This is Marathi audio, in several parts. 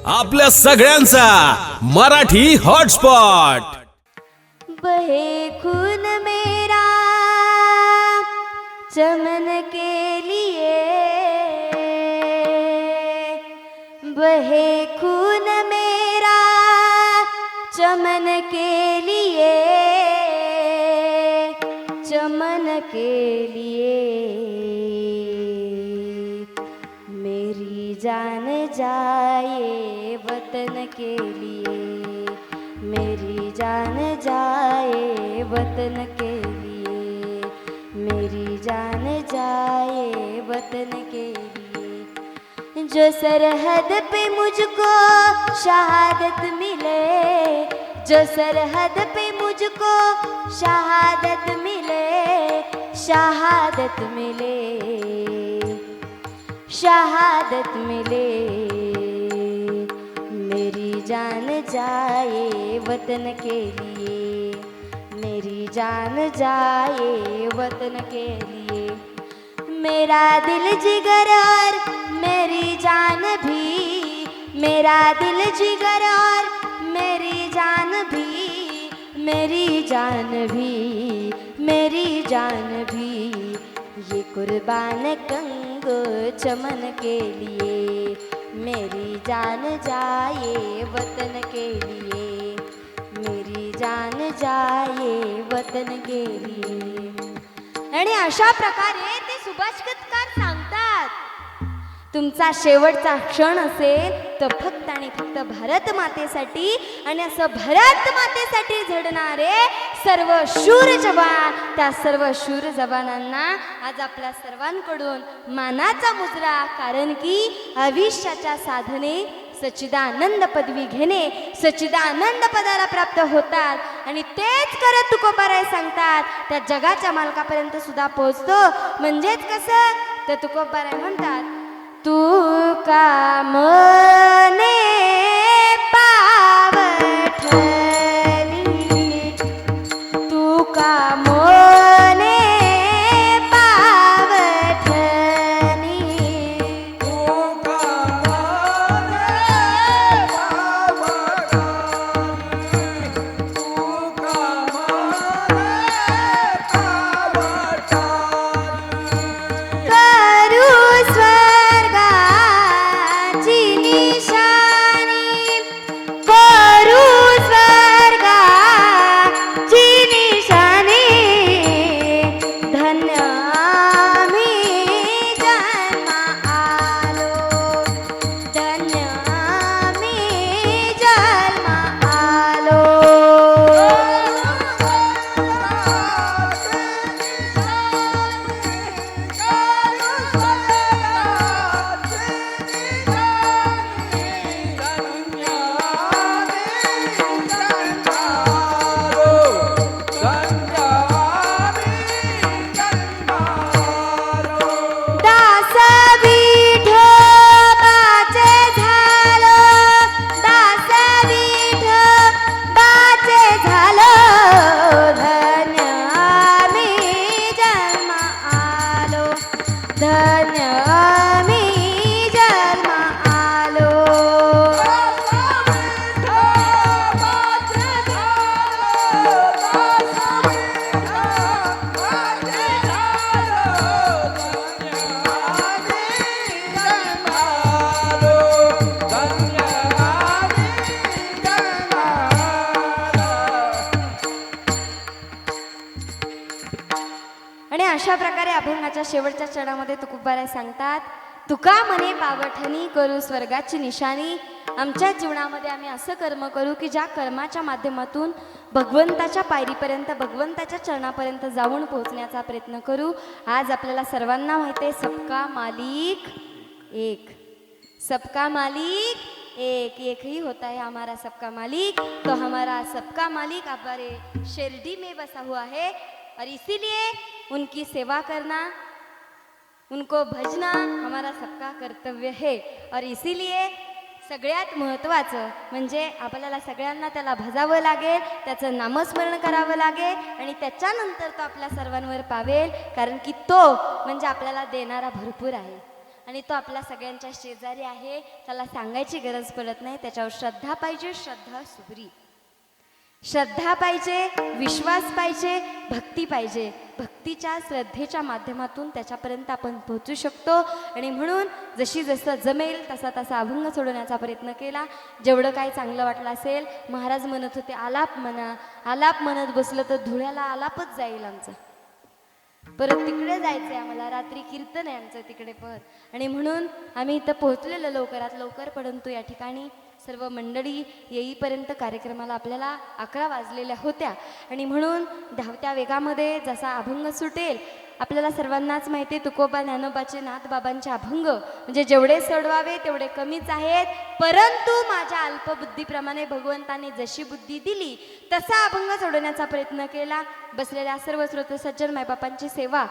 आपल्या सगळ्यांचा मराठी हॉटस्पॉट। बहे खून मेरा चमन के लिए, बहे खून मेरा चमन के लिए, चमन के लिए मेरी जान जाए वतन के लिए, मेरी जान जाए वतन के लिए, मेरी जान जाए वतन के लिए। जो सरहद पे मुझको शहादत मिले, जो सरहद पे मुझको शहादत मिले, शहादत मिले, शहादत मिले, मेरी जान जाए वतन के लिए, मेरी जान जाए वतन के लिए। मेरा दिल जिगर और मेरी जान भी, मेरा दिल जिगर और मेरी जान भी, मेरी जान भी, मेरी जान भी, ये कुर्बान कंगो चमन के लिए, मेरी जान जाए वतन के लिए, मेरी जान जाए वतन के लिए। आणि अशा प्रकारे ते सुभाषितकार सांगतात, तुमचा शेवटचा क्षण असेल तर फक्त आणि फक्त भारत मातेसाठी, आणि असं भारत मातेसाठी झडणारे सर्व शूर जवान, त्या सर्व शूर जवानांना आज आपल्या सर्वांकडून मानाचा मुजरा, कारण की आयुष्याच्या साधने सच्चिदानंद पदवी घेणे, सच्चिदानंद पदाला प्राप्त होतात, आणि तेच करत तुकोबाराय सांगतात त्या जगाच्या मालकापर्यंत सुद्धा पोहोचतो। म्हणजेच कसं तर तुकोबाराय म्हणतात, तू का मने पावठली, तू का मने पावठली, तू का मने पावठली, तू का मने पावठली, करू स्वर्गाची निशाणी, करू स्वर्गाची निशाणी, धन्य आम्ही जन्मा आलो, धन्य आम्ही जन्मा आलो। दास विठोबाचे झालो, दास विठोबाचे झालो, धन्य आम्ही जन्मा आलो, धन्य आम्ही जन्मा आलो। आणि अशा प्रकारे अभंगाच्या शेवटच्या चरणामध्ये तुकोबाराय सांगतात, तुका म्हणे पावठणी करू स्वर्गाची निशाणी। आमच्या जीवनामध्ये आम्ही असं कर्म करू की ज्या कर्माच्या माध्यमातून भगवंताच्या पायरीपर्यंत, भगवंताच्या चरणापर्यंत जाऊन पोहोचण्याचा प्रयत्न करू। आज आपल्याला सर्वांना माहिती आहे, सबका मालिक एक, सबका मालिक एक, एक ही होता है हमारा सबका मालिक। तो हमारा सबका मालिक हमारे शिरडी में बसा हुआ है, और इसीलिए उनकी सेवा करना, उनको भजना हमारा सबका कर्तव्य है। और इसीलिए सगळ्यात महत्त्वाचं म्हणजे आपल्याला सगळ्यांना त्याला भजावं लागेल, त्याचं नामस्मरण करावं लागेल, आणि त्याच्यानंतर तो आपल्या सर्वांवर पावेल, कारण की तो म्हणजे आपल्याला देणारा भरपूर आहे। आणि तो आपल्या सगळ्यांच्या शेजारी आहे. त्याला सांगायची गरज पडत नाही. त्याच्यावर श्रद्धा पाहिजे, श्रद्धा सुगरी. श्रद्धा पाहिजे, विश्वास पाहिजे, भक्ती पाहिजे. भक्तीच्या श्रद्धेच्या माध्यमातून त्याच्यापर्यंत आपण पोहोचू शकतो. आणि म्हणून जसं जमेल तसा तसा अभंग सोडवण्याचा प्रयत्न केला. जेवढं काही चांगलं वाटलं असेल. महाराज म्हणत होते आलाप म्हणा. आलाप म्हणत बसलं तर धुळ्याला आलापच जाईल आमचं. परत तिकडे जायचंय आम्हाला. रात्री कीर्तन आहे आमचं तिकडे पण. आणि म्हणून आम्ही इथं पोहोचलेलो लवकरात लवकर. परंतु या ठिकाणी सर्व मंडळी येईपर्यंत कार्यक्रमाला आपल्याला 11 वाजलेल्या होत्या. आणि म्हणून धावत्या वेगामध्ये जसा अभंग सुटेल, आपल्याला सर्वांनाच माहिती आहे तुकोबा ज्ञानोबाचे नाथबाबांचे अभंग म्हणजे जेवढे सोडवावे तेवढे कमीच आहेत. परंतु माझ्या अल्पबुद्धीप्रमाणे भगवंताने जशी बुद्धी दिली तसा अभंग सोडवण्याचा प्रयत्न केला. बसलेल्या सर्व श्रोते सज्जन मायबापांची सेवा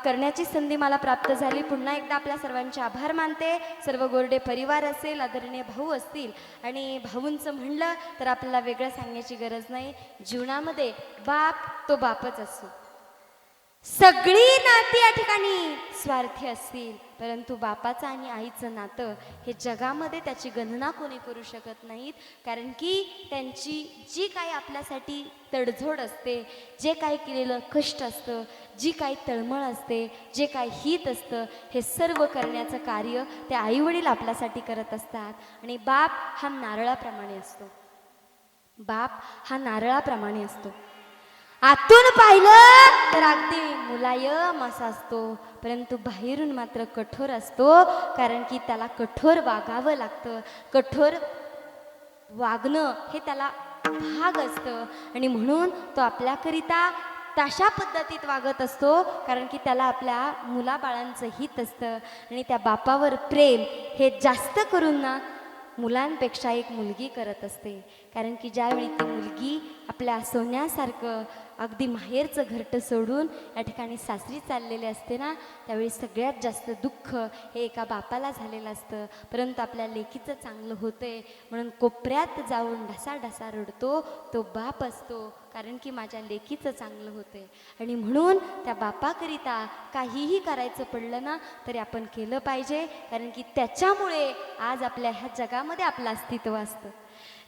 करण्याची संधी मला प्राप्त झाली. पुन्हा एकदा आपल्या सर्वांचे आभार मानते. सर्व गोरडे परिवार असेल, आदरणीय भाऊ असतील. आणि भाऊंचं म्हणलं तर आपल्याला वेगळं सांगण्याची गरज नाही. जीवनामध्ये बाप तो बापच असतो. सगळी नाती या ठिकाणी स्वार्थी असतील, परंतु बापाचं आणि आईचं नातं हे जगामध्ये त्याची गणना कोणी करू शकत नाहीत. कारण की त्यांची जी काही आपल्यासाठी तडजोड असते, जे काही केलेलं कष्ट असतं, जी काही तळमळ असते, जे काही हित असतं, हे सर्व करण्याचं कार्य ते आईवडील आपल्यासाठी करत असतात. आणि बाप हा नारळाप्रमाणे असतो. बाप हा नारळाप्रमाणे असतो. आतून पाहिलं तर अगदी मुलायम असा असतो, परंतु बाहेरून मात्र कठोर असतो. कारण की त्याला कठोर वागावं लागतं. कठोर वागणं हे त्याला भाग असतं. आणि म्हणून तो आपल्याकरिता तशा पद्धतीत वागत असतो. कारण की त्याला आपल्या मुलाबाळांचं हित असतं. आणि त्या बापावर प्रेम हे जास्त करून ना मुलांपेक्षा एक मुलगी करत असते. कारण की ज्यावेळी ती मुलगी आपल्या सोन्यासारखं अगदी माहेरचं घरटं सोडून या ठिकाणी सासरी चाललेले असते ना, त्यावेळी सगळ्यात जास्त दुःख हे एका बापाला झालेलं असतं. परंतु आपल्या लेकीचं चांगलं होतंय म्हणून कोपऱ्यात जाऊन ढसाढसा रडतो तो बाप असतो. कारण की माझ्या लेकीचं चांगलं होतंय. आणि म्हणून त्या बापाकरिता काहीही करायचं पडलं ना तरी आपण केलं पाहिजे. कारण की त्याच्यामुळे आज आपल्या ह्या जगामध्ये आपलं अस्तित्व असतं.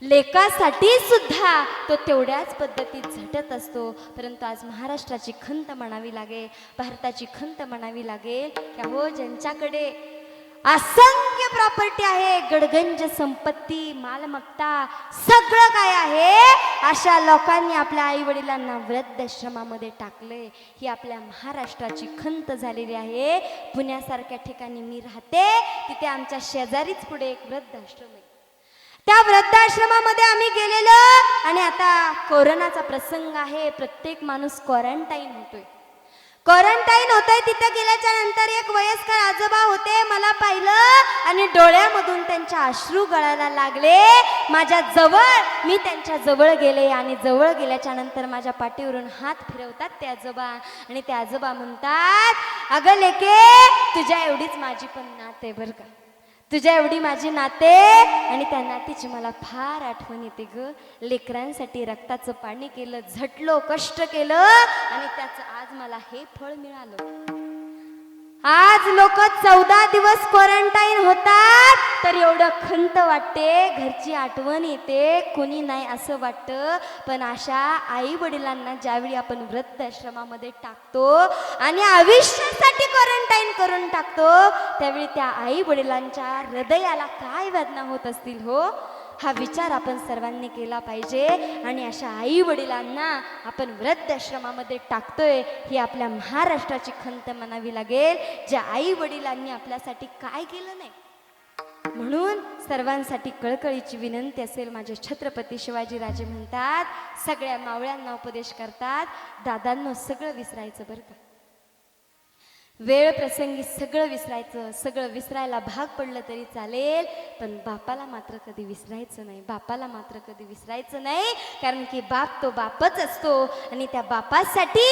लेकासाठी सुद्धा तो तेवढ्याच पद्धतीत झटत असतो. परंतु आज महाराष्ट्राची खंत म्हणावी लागेल, भारताची खंत म्हणावी लागेल की हो ज्यांच्याकडे असंख्य प्रॉपर्टी आहे, गडगंज संपत्ती, मालमत्ता सगळं काय आहे, अशा लोकांनी आपल्या आई वडिलांना वृद्धाश्रमामध्ये टाकले. ही आपल्या महाराष्ट्राची खंत झालेली आहे. पुण्यासारख्या ठिकाणी मी राहते, तिथे आमच्या शेजारीच पुढे एक वृद्धाश्रम आहे. त्या वृद्धाश्रमामध्ये आम्ही गेलेलो. आणि आता कोरोनाचा प्रसंग आहे. प्रत्येक माणूस क्वारंटाईन होतोय. क्वारंटाईन होतंय. तिथे गेल्याच्या नंतर एक वयस्कर आजोबा होते. मला पाहिलं आणि डोळ्यामधून त्यांच्या अश्रू गळायला लागले. माझ्या जवळ मी त्यांच्या जवळ गेले आणि जवळ गेल्याच्या नंतर माझ्या पाठीवरून हात फिरवतात ते आजोबा. आणि ते आजोबा म्हणतात, अगं लेके तुझ्या एवढीच माझी पण नात आहे बरं का, तुझ्या एवढी माझी नाते. आणि त्या नातीची मला फार आठवण येते ग. लेकरांसाठी रक्ताचं पाणी केलं, झटलो, कष्ट केलं आणि त्याचं आज मला हे फळ मिळालं. आज लोक 14 दिवस क्वारंटाईन होतात तर एवढं खंत वाटते, घरची आठवण येते, कोणी नाही असं वाटतं. पण अशा आई वडिलांना ज्यावेळी आपण वृद्धाश्रमामध्ये टाकतो आणि आयुष्यासाठी क्वारंटाईन करून टाकतो, त्यावेळी त्या आई वडिलांच्या हृदयाला काय वेदना होत असतील हो, हा विचार आपण सर्वांनी केला पाहिजे. आणि अशा आई वडिलांना आपण वृद्धाश्रमामध्ये टाकतोय ही आपल्या महाराष्ट्राची खंत म्हणावी लागेल. ज्या आई वडिलांनी आपल्यासाठी काय केलं नाही. म्हणून सर्वांसाठी कळकळीची विनंती असेल. माझे छत्रपती शिवाजीराजे म्हणतात, सगळ्या मावळ्यांना उपदेश करतात, दादांनो सगळं विसरायचं बरं का. वेळ प्रसंगी सगळं विसरायचं, सगळं विसरायला भाग पडलं तरी चालेल, पण बापाला मात्र कधी विसरायचं नाही. बापाला मात्र कधी विसरायचं नाही. कारण की बाप तो बापच असतो. आणि त्या बापासाठी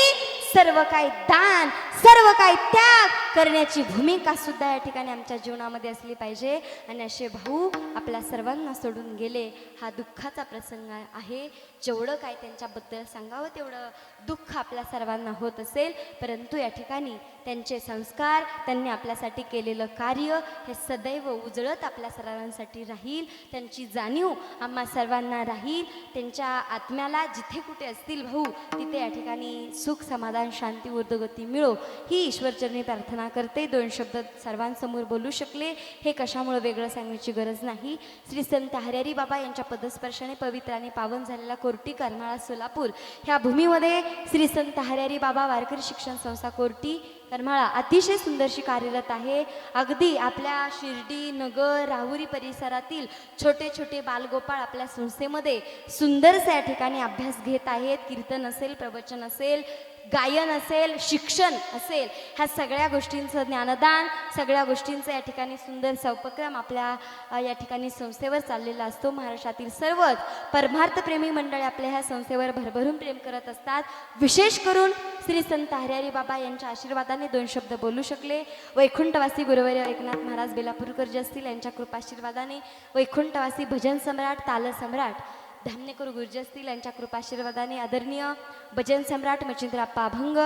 सर्व काही दान, सर्व काही त्याग करण्याची भूमिका सुद्धा या ठिकाणी आमच्या जीवनामध्ये असली पाहिजे. आणि असे भाऊ आपल्या सर्वांना सोडून गेले, हा दुःखाचा प्रसंग आहे. जेवढं काय त्यांच्याबद्दल सांगावं तेवढं दुःख आपल्या सर्वांना होत असेल, परंतु या ठिकाणी त्यांचे संस्कार, त्यांनी आपल्यासाठी केलेलं कार्य हे सदैव उजळत आपल्या सर्वांसाठी राहील. त्यांची जाणीव आम्हा सर्वांना राहील. त्यांच्या आत्म्याला जिथे कुठे असतील भाऊ तिथे या ठिकाणी सुख, समाधान, शांती, ऊर्ध्वगती मिळो ही ईश्वरचरणी प्रार्थना करते. 2 शब्द सर्वांसमोर बोलू शकले हे कशामुळे वेगळं सांगण्याची गरज नाही. श्री संत हरिहरी बाबा यांच्या पदस्पर्शाने पवित्र आणि पावन झालेला कोर्टी, करमाळा, सोलापूर ह्या भूमीमध्ये श्री संत हरिहरी बाबा वारकरी शिक्षण संस्था कोर्टी करमाळा अतिशय सुंदरशी कार्यरत आहे. अगदी आपल्या शिर्डी, नगर, राहुरी परिसरातील छोटे छोटे बालगोपाळ आपल्या संस्थेमध्ये सुंदरसा या ठिकाणी अभ्यास घेत आहेत. कीर्तन असेल, प्रवचन असेल, गायन असेल, शिक्षण असेल, ह्या सगळ्या गोष्टींचं ज्ञानदान, सगळ्या गोष्टींचं या ठिकाणी सुंदरसा उपक्रम आपल्या या ठिकाणी संस्थेवर चाललेला असतो. महाराष्ट्रातील सर्वच परमार्थप्रेमी मंडळी आपल्या ह्या संस्थेवर भरभरून प्रेम करत असतात. विशेष करून श्री संत हरिहरी बाबा यांच्या आशीर्वादाने 2 शब्द बोलू शकले. वैकुंठवासी गुरुवर्य एकनाथ महाराज बेलापूरकर जे असतील यांच्या कृपाशीर्वादाने, वैकुंठवासी भजन सम्राट, ताल सम्राट धामणेकर गुरुजी असतील यांच्या कृपाशीर्वादाने, आदरणीय भजन सम्राट मच्छिंद्रप्पा अभंग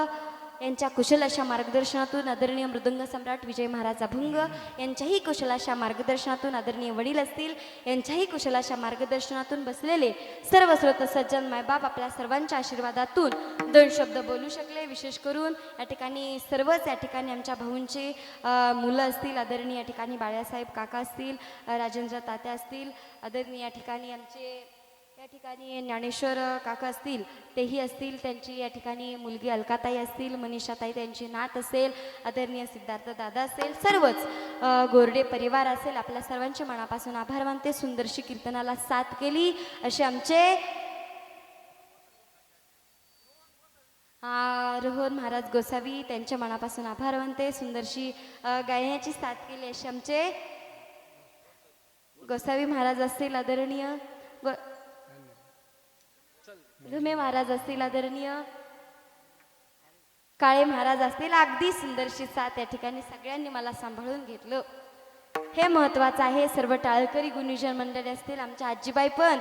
यांच्या कुशल अशा मार्गदर्शनातून, आदरणीय मृदंग सम्राट विजय महाराज अभंग यांच्याही कुशल अशा मार्गदर्शनातून, आदरणीय वडील असतील यांच्याही कुशल अशा मार्गदर्शनातून बसलेले सर्व श्रोत सज्जन मायबाप आपल्या सर्वांच्या आशीर्वादातून 2 शब्द बोलू शकले. विशेष करून या ठिकाणी सर्वच या ठिकाणी आमच्या भाऊंचे मुलं असतील, आदरणीय या ठिकाणी बाळासाहेब काका असतील, राजेंद्र तात्या असतील, आदरणीय या ठिकाणी आमचे या ठिकाणी ज्ञानेश्वर काका असतील, तेही असतील, त्यांची या ठिकाणी मुलगी अलकाताई असतील, मनीषाताई त्यांची नात असेल, आदरणीय सिद्धार्थ दादा असेल, सर्वच गोरडे परिवार असेल, आपल्या सर्वांचे मनापासून आभार मानते. सुंदरशी कीर्तनाला साथ केली असे आमचे रोहन महाराज गोसावी, त्यांच्या मनापासून आभार मानते. सुंदरशी गायनाची साथ केली असे आमचे गोसावी महाराज असतील, आदरणीय धुमे महाराज असतील, आदरणीय काळे महाराज असतील. अगदी सुंदरशी साथ या ठिकाणी सगळ्यांनी मला सांभाळून घेतलं, हे महत्त्वाचं आहे. सर्व टाळकरी गुणीजन मंडळी असतील, आमच्या आजीबाई पण,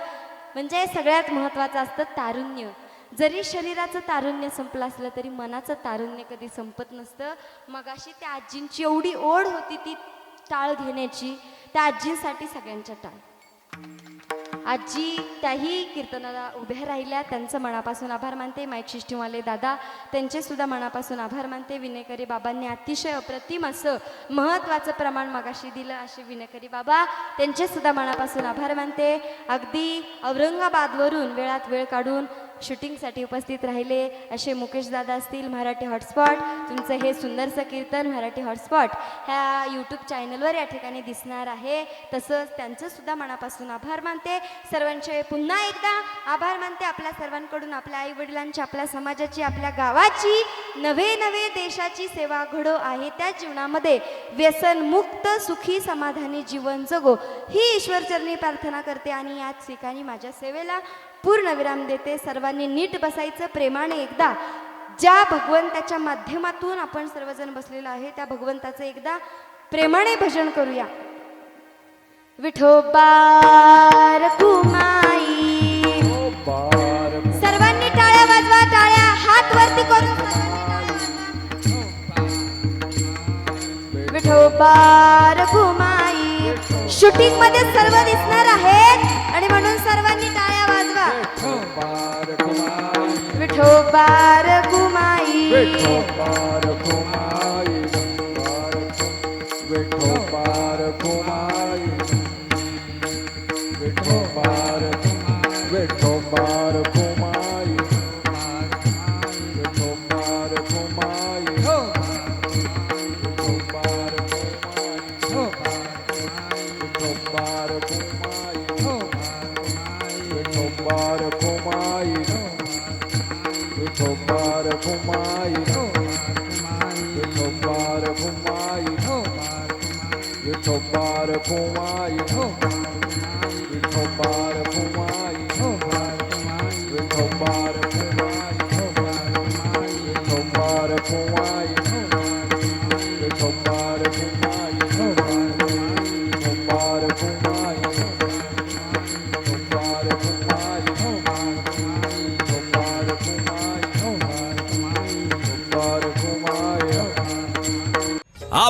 म्हणजे सगळ्यात महत्त्वाचं असतं तारुण्य. जरी शरीराचं तारुण्य संपलं असलं तरी मनाचं तारुण्य कधी संपत नसतं. मगाशी त्या आजींची एवढी ओढ होती ती टाळ घेण्याची, त्या आजींसाठी सगळ्यांच्या टाळ. आजी त्याही कीर्तनाला उभ्या राहिल्या, त्यांचं मनापासून आभार मानते. माईक सिस्टीमवाले दादा त्यांचे सुद्धा मनापासून आभार मानते. विनयकरी बाबांनी अतिशय अप्रतिम असं महत्त्वाचं प्रमाण मगाशी दिलं, असे विनयकरी बाबा त्यांचे सुद्धा मनापासून आभार मानते. अगदी औरंगाबादवरून वेळात वेळ काढून शूटिंगसाठी उपस्थित राहिले असे मुकेश दादा असतील, मराठी हॉटस्पॉट. तुमचं हे सुंदरसं कीर्तन मराठी हॉटस्पॉट ह्या यूट्यूब चॅनलवर या ठिकाणी दिसणार आहे. तसंच त्यांचं सुद्धा मनापासून आभार मानते. सर्वांचे पुन्हा एकदा आभार मानते. आपल्या सर्वांकडून आपल्या आईवडिलांची, आपल्या समाजाची, आपल्या गावाची, नवे नवे देशाची सेवा घडो आहे. त्या जीवनामध्ये व्यसनमुक्त सुखी समाधानी जीवन जगो ही ईश्वरचरणी प्रार्थना करते आणि याच ठिकाणी माझ्या सेवेला पूर्ण विराम देते. सर्वांनी नीट बसायचं. प्रेमाने एकदा ज्या भगवंताच्या माध्यमातून आपण सर्वजण बसलेलो आहे त्या भगवंताचं एकदा प्रेमाने भजन करूया. विठोबा रखुमाई, सर्वांनी टाळ्या वाजवा, टाळ्या हात वरती करून विठोबा रखुमाई. शूटिंग मध्ये सर्व दिसणार आहेत आणि म्हणून सर्वांनी टाळ्या वाजवा. विठोबा रखुमाई, विठोबा रखुमाई, विठोबा रखुमाई, विठोबा रखुमाई, विठोबा रखुमाई, विठोबा रखुमाई, विठोबा रखुमाई, विठोबा रखुमाई, विठोबा रखुमाई, विठोबा रखुमाई, विठोबा रखुमाई, विठोबा रखुमाई, विठोबा रखुमाई, विठोबा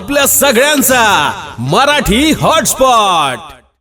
आपल्या सगळ्यांचा मराठी हॉटस्पॉट